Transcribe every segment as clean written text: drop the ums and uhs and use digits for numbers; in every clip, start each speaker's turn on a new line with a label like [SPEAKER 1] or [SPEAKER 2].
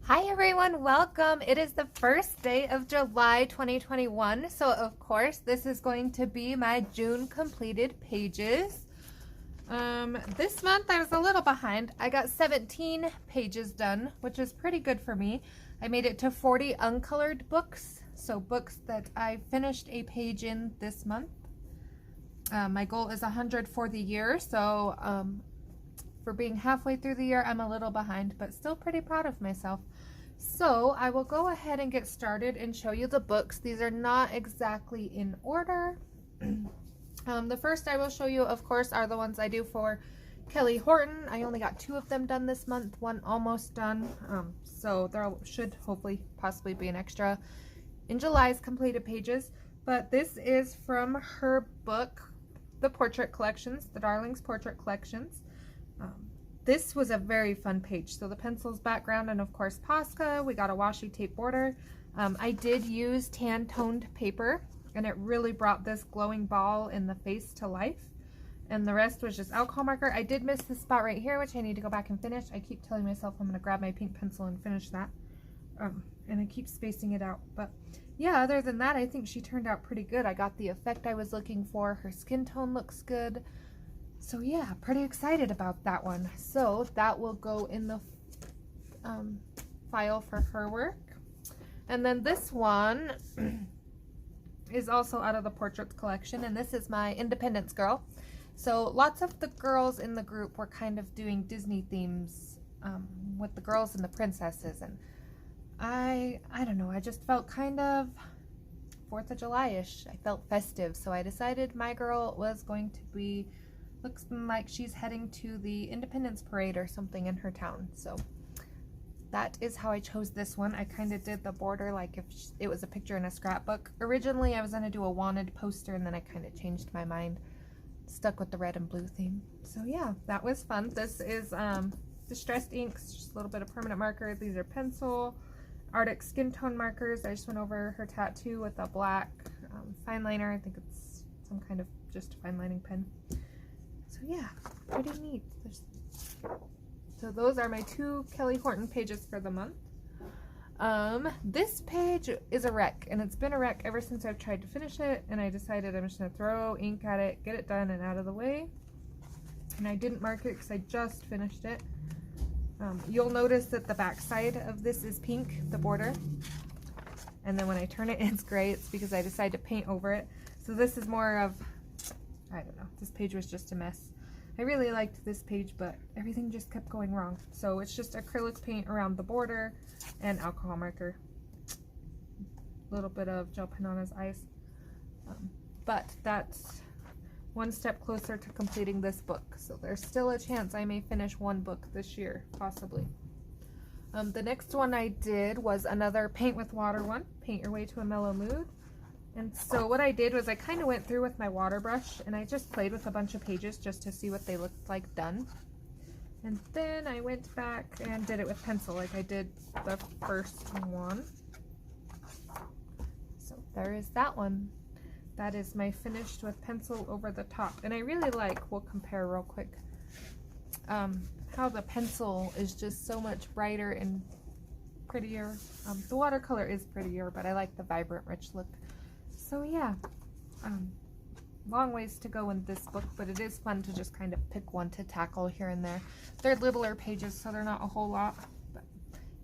[SPEAKER 1] Hi everyone, welcome. It is the first day of July 2021, so of course this is going to be my June completed pages. This month I was a little behind. I got 17 pages done, which is pretty good for me. I made it to 40 uncolored books, so books that I finished a page in this month. My goal is 100 for the year, so for being halfway through the year, I'm a little behind, but still pretty proud of myself. So I will go ahead and get started and show you the books. These are not exactly in order. The first I will show you, of course, are the ones I do for Kelly Horton. I only got 2 of them done this month, one almost done. So there should hopefully possibly be an extra in July's completed pages. But this is from her book, The Portrait Collections, the Darlings Portrait Collections. This was a very fun page. So the pencils, background, and of course Posca. We got a washi tape border. I did use tan toned paper, and it really brought this glowing ball in the face to life. And the rest was just alcohol marker. I did miss this spot right here, which I need to go back and finish. I keep telling myself I'm going to grab my pink pencil and finish that. And I keep spacing it out. But yeah, other than that, I think she turned out pretty good. I got the effect I was looking for. Her skin tone looks good. So yeah, pretty excited about that one. So that will go in the file for her work. And then this one is also out of the Portraits collection, and this is my Independence Girl. So lots of the girls in the group were kind of doing Disney themes with the girls and the princesses, and I don't know, I just felt kind of 4th of July-ish. I felt festive, so I decided my girl was going to be, looks like she's heading to the Independence Parade or something in her town. So that is how I chose this one. I kind of did the border like if it was a picture in a scrapbook. Originally I was going to do a wanted poster, and then I kind of changed my mind, stuck with the red and blue theme. So yeah, that was fun. This is distressed inks, just a little bit of permanent marker. These are pencil, Arctic skin tone markers. I just went over her tattoo with a black fine liner. I think it's some kind of just fine lining pen. So yeah, pretty neat. So those are my 2 Kelly Horton pages for the month. This page is a wreck, and it's been a wreck ever since I've tried to finish it, and I decided I'm just going to throw ink at it, get it done and out of the way. And I didn't mark it because I just finished it. You'll notice that the back side of this is pink, the border, and then when I turn it, it's gray. It's because I decided to paint over it. So this is more of, I don't know, this page was just a mess. I really liked this page, but everything just kept going wrong. So it's just acrylic paint around the border and alcohol marker. A little bit of gel pen on his eyes. But that's one step closer to completing this book. So there's still a chance I may finish one book this year, possibly. The next one I did was another paint with water one, Paint Your Way to a Mellow Mood. And so what I did was I kind of went through with my water brush, and I just played with a bunch of pages just to see what they looked like done. And then I went back and did it with pencil like I did the first one. So there is that one. That is my finished with pencil over the top. And I really like, we'll compare real quick, how the pencil is just so much brighter and prettier. The watercolor is prettier, but I like the vibrant, rich look. So yeah, long ways to go in this book, but it is fun to just kind of pick one to tackle here and there. They're littler pages, so they're not a whole lot, but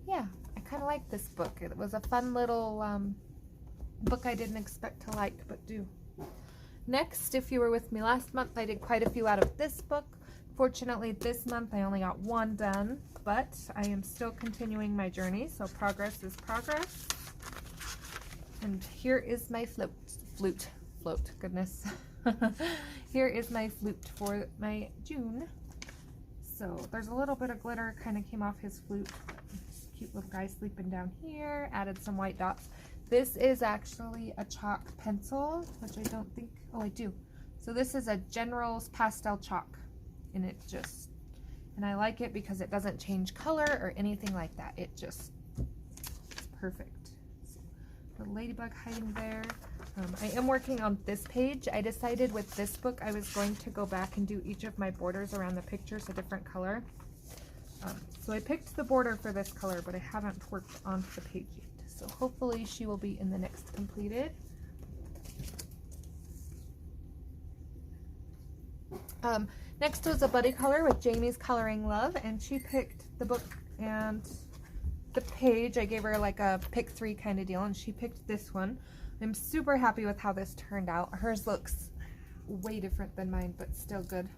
[SPEAKER 1] yeah, I kind of like this book. It was a fun little book I didn't expect to like, but do. Next, if you were with me last month, I did quite a few out of this book. Fortunately, this month I only got 1 done, but I am still continuing my journey, so progress is progress. And here is my float, goodness. Here is my flute for my June. So there's a little bit of glitter kind of came off his flute. Cute little guy sleeping down here. Added some white dots. This is actually a chalk pencil, which I don't think, oh I do. So this is a General's pastel chalk, and it just, and I like it because it doesn't change color or anything like that. It just, it's perfect. The ladybug hiding there. I am working on this page. I decided with this book I was going to go back and do each of my borders around the pictures a different color. So I picked the border for this color, but I haven't worked onto the page yet. So hopefully she will be in the next completed. Next was a buddy color with Jamie's Coloring Love, and she picked the book and the page. I gave her like a pick 3 kind of deal, and she picked this one. I'm super happy with how this turned out. Hers looks way different than mine, but still good.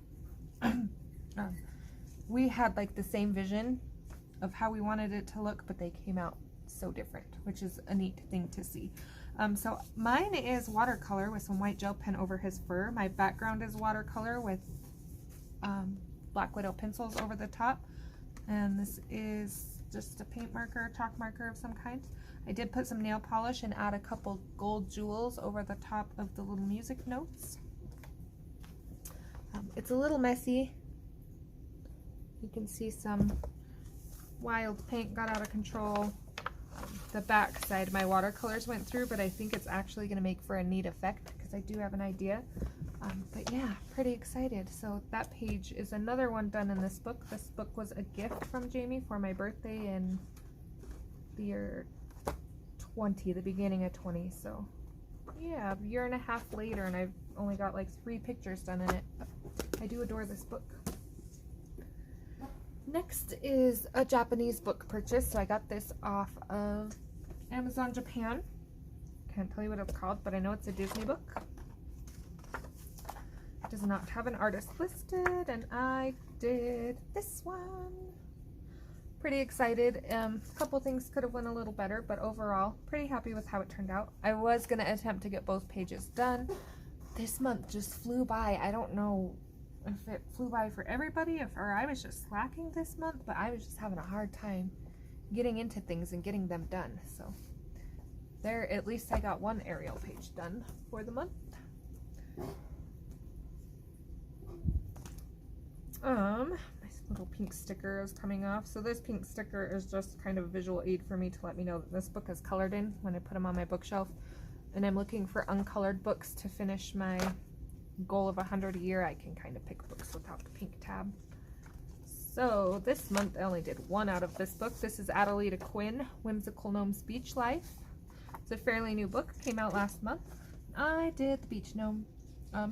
[SPEAKER 1] We had like the same vision of how we wanted it to look, but they came out so different, which is a neat thing to see. So mine is watercolor with some white gel pen over his fur. My background is watercolor with Black Widow pencils over the top, and this is just a paint marker, chalk marker of some kind. I did put some nail polish and add a couple gold jewels over the top of the little music notes. It's a little messy. You can see some wild paint got out of control. The back side my watercolors went through, but I think it's actually going to make for a neat effect because I do have an idea. But yeah, pretty excited. So that page is another one done in this book. This book was a gift from Jamie for my birthday in the year 20, the beginning of 20. So yeah, a year and a half later, and I've only got like 3 pictures done in it. But I do adore this book. Next is a Japanese book purchase. So I got this off of Amazon Japan. Can't tell you what it's called, but I know it's a Disney book. It does not have an artist listed, and I did this one. Pretty excited. A couple things could have went a little better, but overall, pretty happy with how it turned out. I was going to attempt to get both pages done. This month just flew by. I don't know if it flew by for everybody, or I was just slacking this month, but I was just having a hard time getting into things and getting them done. So there, at least I got one Ariel page done for the month. My little pink sticker is coming off. So this pink sticker is just kind of a visual aid for me to let me know that this book is colored in when I put them on my bookshelf. And I'm looking for uncolored books to finish my goal of 100 a year. I can kind of pick books without the pink tab. So this month I only did one out of this book. This is Adelita Quinn, Whimsical Gnome's Beach Life. It's a fairly new book, came out last month. I did the beach gnome.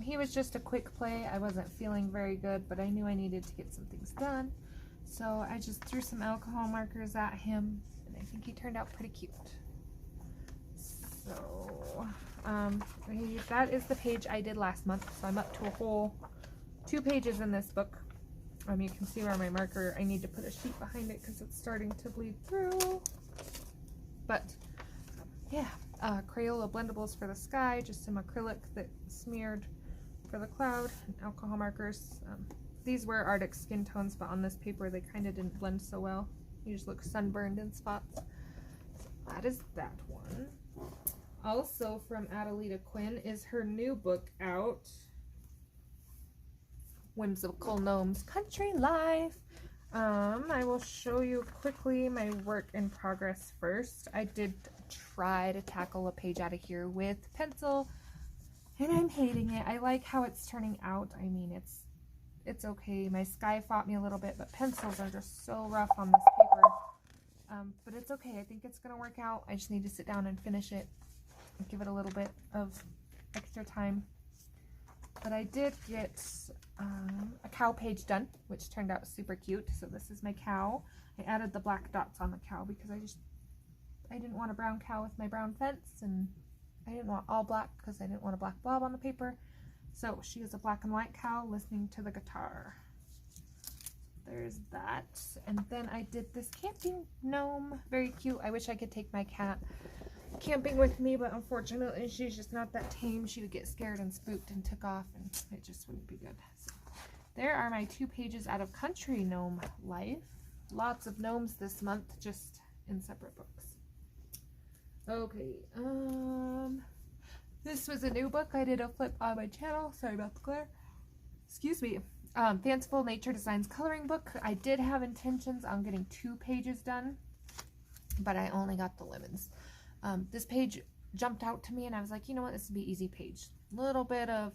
[SPEAKER 1] He was just a quick play. I wasn't feeling very good, but I knew I needed to get some things done. So I just threw some alcohol markers at him, and I think he turned out pretty cute. So that is the page I did last month. So I'm up to a whole 2 pages in this book. You can see where my marker, I need to put a sheet behind it because it's starting to bleed through. But yeah, Crayola blendables for the sky, just some acrylic that smeared for the cloud, and alcohol markers. These were Arctic skin tones, but on this paper they kind of didn't blend so well. You just look sunburned in spots. So that is that one. Also from Adelita Quinn is her new book out, Whimsical Gnome's Country Life. I will show you quickly my work in progress first. I did try to tackle a page out of here with pencil, and I'm hating it. I like how it's turning out. I mean, it's okay. My sky fought me a little bit, but pencils are just so rough on this paper. But it's okay. I think it's gonna work out. I just need to sit down and finish it and give it a little bit of extra time. But I did get a cow page done, which turned out super cute. So this is my cow. I added the black dots on the cow because I didn't want a brown cow with my brown fence, and I didn't want all black because I didn't want a black blob on the paper. So she is a black and white cow listening to the guitar. There's that. And then I did this camping gnome. Very cute. I wish I could take my cat camping with me, but unfortunately she's just not that tame. She would get scared and spooked and took off, and it just wouldn't be good. So there are my 2 pages out of Country Gnome Life. Lots of gnomes this month, just in separate books. Okay, this was a new book. I did a flip on my channel. Sorry about the glare. Excuse me. Fanciful Nature Designs coloring book. I did have intentions on getting 2 pages done, but I only got the lemons. This page jumped out to me, and I was like, you know what, this would be easy page. Little bit of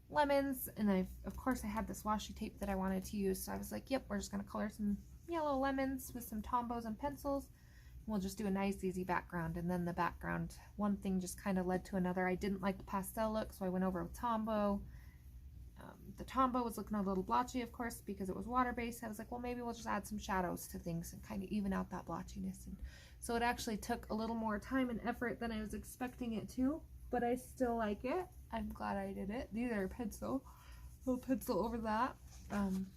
[SPEAKER 1] lemons, and of course I had this washi tape that I wanted to use, so I was like, yep, we're just going to color some yellow lemons with some Tombos and pencils. We'll just do a nice easy background, and then the background, one thing just kind of led to another. I didn't like the pastel look, so I went over with Tombow. The Tombow was looking a little blotchy, of course, because it was water-based. I was like, well, maybe we'll just add some shadows to things and kind of even out that blotchiness. And so it actually took a little more time and effort than I was expecting it to, but I still like it. I'm glad I did it. These are pencil. Little pencil over that.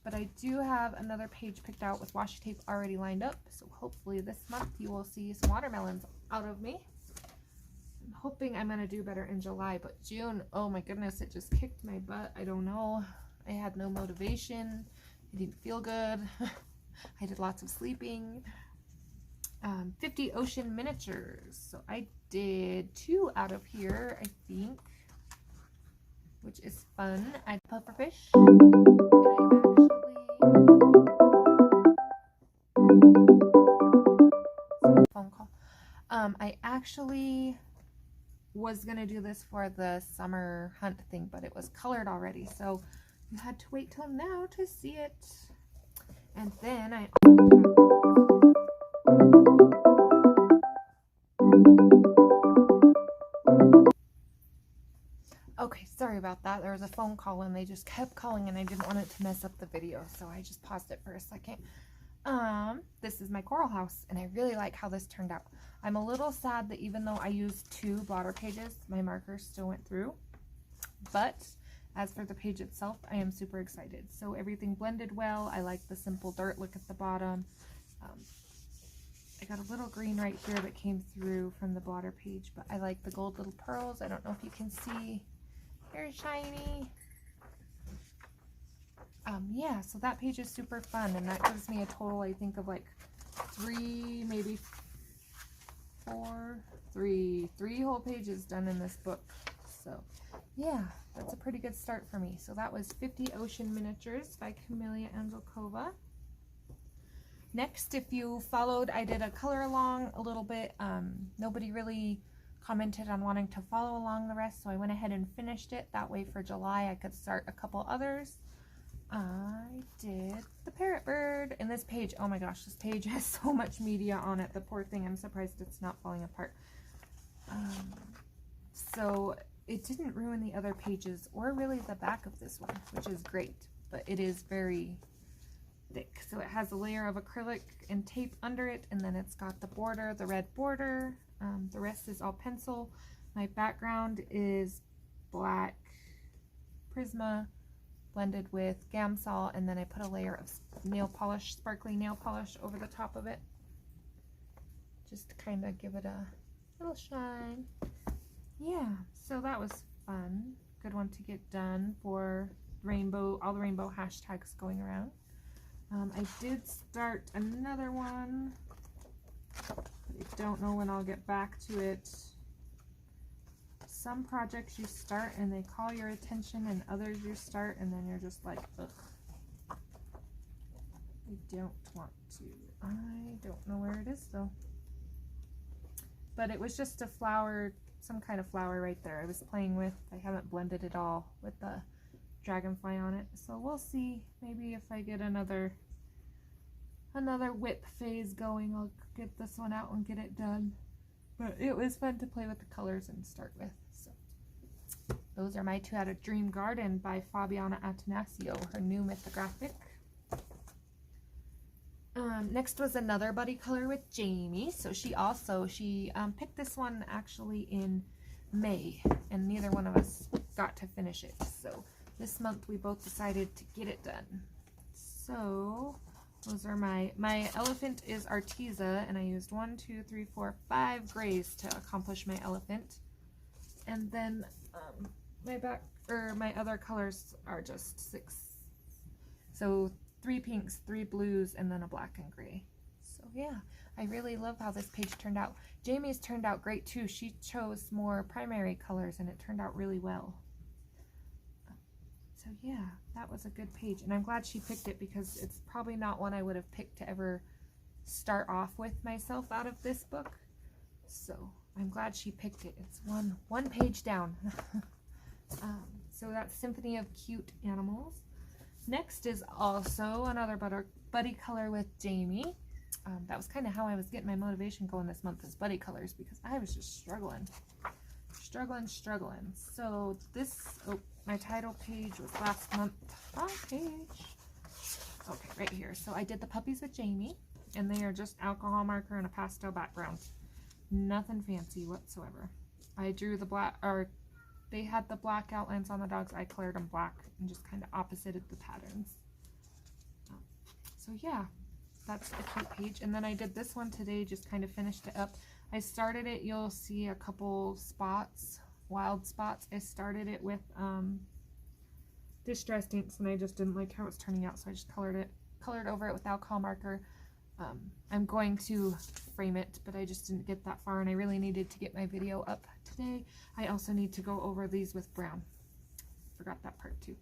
[SPEAKER 1] But I do have another page picked out with washi tape already lined up, so hopefully this month you will see some watermelons out of me. I'm hoping I'm going to do better in July, but June, oh my goodness, it just kicked my butt. I don't know. I had no motivation. I didn't feel good. I did lots of sleeping. 50 ocean miniatures. So I did 2 out of here, I think, which is fun. I had pufferfish. Phone call. I actually was gonna do this for the summer hunt thing, but it was colored already, so you had to wait till now to see it. And then I okay, sorry about that. There was a phone call and they just kept calling and I didn't want it to mess up the video, so I just paused it for a second. This is my coral house and I really like how this turned out. I'm a little sad that even though I used 2 blotter pages, my markers still went through. But as for the page itself, I am super excited. So everything blended well. I like the simple dirt look at the bottom. I got a little green right here that came through from the blotter page, but I like the gold little pearls. I don't know if you can see. Very shiny. Yeah, so that page is super fun, and that gives me a total, I think, of like 3, maybe 4, 3 whole pages done in this book. So yeah, that's a pretty good start for me. So that was 50 Ocean Miniatures by Camellia Angelkova. Next, if you followed, I did a color along a little bit. Nobody really commented on wanting to follow along the rest, so I went ahead and finished it. That way for July I could start a couple others. I did the parrot bird, and this page, oh my gosh, this page has so much media on it. The poor thing, I'm surprised it's not falling apart. So it didn't ruin the other pages or really the back of this one, which is great, but it is very thick. So it has a layer of acrylic and tape under it, and then it's got the border, the red border. The rest is all pencil. My background is black Prisma blended with Gamsol, and then I put a layer of nail polish, sparkly nail polish over the top of it, just to kind of give it a little shine. Yeah, so that was fun. Good one to get done for rainbow, all the rainbow hashtags going around. I did start another one. I don't know when I'll get back to it. Some projects you start and they call your attention, and others you start and then you're just like, ugh, I don't want to. I don't know where it is though. But it was just a flower, some kind of flower right there I was playing with. I haven't blended it all with the dragonfly on it, so we'll see. Maybe if I get another whip phase going, I'll get this one out and get it done. But it was fun to play with the colors and start with. So those are my 2 out of Dream Garden by Fabiana Atanasio, her new mythographic. Next was another buddy color with Jamie. So she picked this one actually in May, and neither one of us got to finish it. So this month we both decided to get it done. So those are my elephant is Arteza, and I used 1, 2, 3, 4, 5 grays to accomplish my elephant. And then my other colors are just 6. So 3 pinks, 3 blues, and then a black and gray. So yeah, I really love how this page turned out. Jamie's turned out great too. She chose more primary colors and it turned out really well. So yeah, that was a good page, and I'm glad she picked it because it's probably not one I would have picked to ever start off with myself out of this book. So I'm glad she picked it. It's one page down. So that's Symphony of Cute Animals. Next is also another buddy color with Jamie. That was kind of how I was getting my motivation going this month, is buddy colors, because I was just struggling. So this, oh, my title page was last month. Wrong page. Okay, right here. So I did the puppies with Jamie, and they are just alcohol marker and a pastel background. Nothing fancy whatsoever. I drew the black, or they had the black outlines on the dogs. I colored them black and just kind of opposited the patterns. So yeah, that's a cute page. And then I did this one today, just kind of finished it up. I started it, you'll see a couple spots, wild spots. I started it with distressed inks, and I just didn't like how it was turning out, so I just colored over it with alcohol marker. I'm going to frame it, but I just didn't get that far, and I really needed to get my video up today. I also need to go over these with brown. Forgot that part too.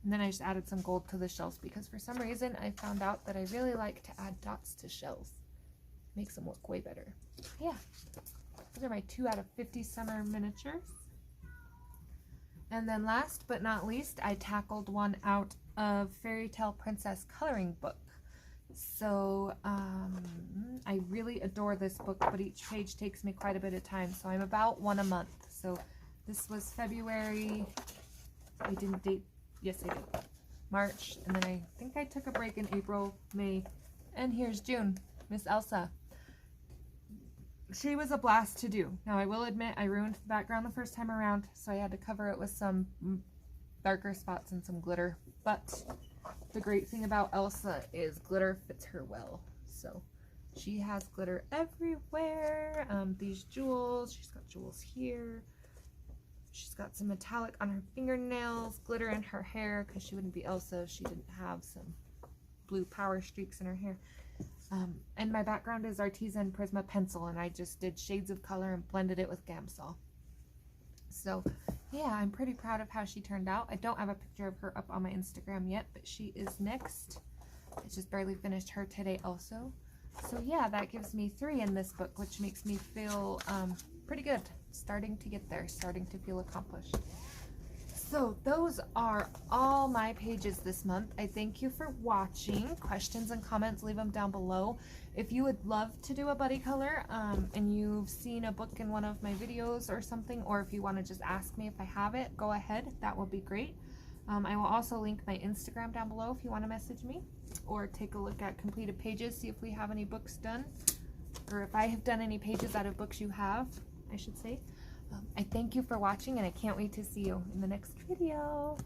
[SPEAKER 1] And then I just added some gold to the shells, because for some reason I found out that I really like to add dots to shells. Makes them look way better. Yeah, those are my 2 out of 50 summer miniatures. And then last but not least, I tackled one out of Fairytale Princess coloring book. So I really adore this book, but each page takes me quite a bit of time, so I'm about 1 a month. So this was February. I didn't date, yes I did, March, and then I think I took a break in April, May, and here's June. Miss Elsa. She was a blast to do. Now I will admit I ruined the background the first time around, so I had to cover it with some darker spots and some glitter, but the great thing about Elsa is glitter fits her well. So she has glitter everywhere. These jewels, she's got jewels here. She's got some metallic on her fingernails, glitter in her hair, because she wouldn't be Elsa if she didn't have some blue power streaks in her hair. And my background is Artisan Prisma pencil, and I just did shades of color and blended it with Gamsol. So yeah, I'm pretty proud of how she turned out. I don't have a picture of her up on my Instagram yet, but she is next. I just barely finished her today also. So yeah, that gives me 3 in this book, which makes me feel pretty good. Starting to get there, starting to feel accomplished. So those are all my pages this month. I thank you for watching. Questions and comments, leave them down below. If you would love to do a buddy color and you've seen a book in one of my videos or something, or if you want to just ask me if I have it, go ahead. That would be great. I will also link my Instagram down below if you want to message me, or take a look at completed pages, see if we have any books done, or if I have done any pages out of books you have, I should say. I thank you for watching, and I can't wait to see you in the next video.